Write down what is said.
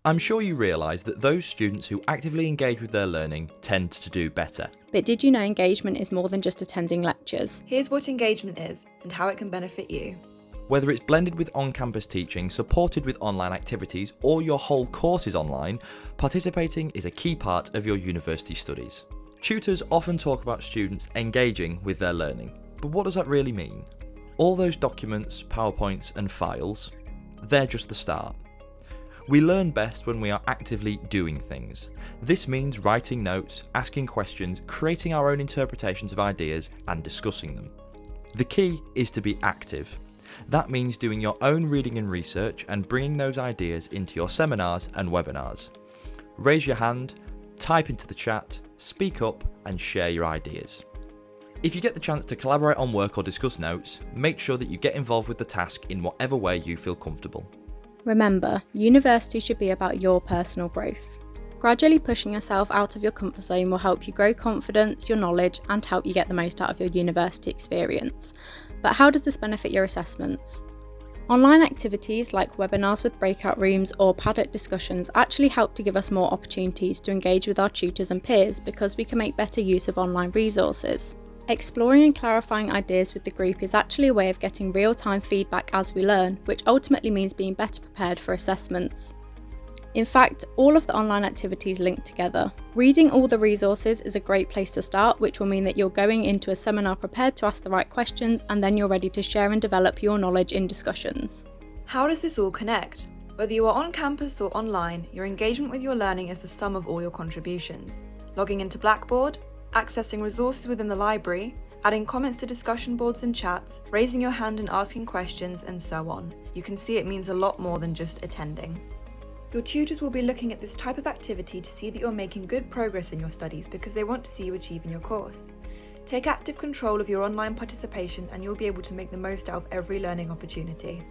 I'm sure you realise that those students who actively engage with their learning tend to do better. But did you know engagement is more than just attending lectures? Here's what engagement is and how it can benefit you. Whether it's blended with on-campus teaching, supported with online activities, or your whole course is online, participating is a key part of your university studies. Tutors often talk about students engaging with their learning, but what does that really mean? All those documents, PowerPoints and files, they're just the start. We learn best when we are actively doing things. This means writing notes, asking questions, creating our own interpretations of ideas and discussing them. The key is to be active. That means doing your own reading and research and bringing those ideas into your seminars and webinars. Raise your hand, type into the chat, speak up and share your ideas. If you get the chance to collaborate on work or discuss notes, make sure that you get involved with the task in whatever way you feel comfortable. Remember, university should be about your personal growth. Gradually pushing yourself out of your comfort zone will help you grow confidence, your knowledge, and help you get the most out of your university experience. But how does this benefit your assessments? Online activities like webinars with breakout rooms or paddock discussions actually help to give us more opportunities to engage with our tutors and peers because we can make better use of online resources. Exploring and clarifying ideas with the group is actually a way of getting real-time feedback as we learn, which ultimately means being better prepared for assessments. In fact, all of the online activities link together. Reading all the resources is a great place to start, which will mean that you're going into a seminar prepared to ask the right questions, and then you're ready to share and develop your knowledge in discussions. How does this all connect? Whether you are on campus or online, your engagement with your learning is the sum of all your contributions. Logging into Blackboard, accessing resources within the library, adding comments to discussion boards and chats, raising your hand and asking questions, and so on. You can see it means a lot more than just attending. Your tutors will be looking at this type of activity to see that you're making good progress in your studies because they want to see you achieve in your course. Take active control of your online participation and you'll be able to make the most out of every learning opportunity.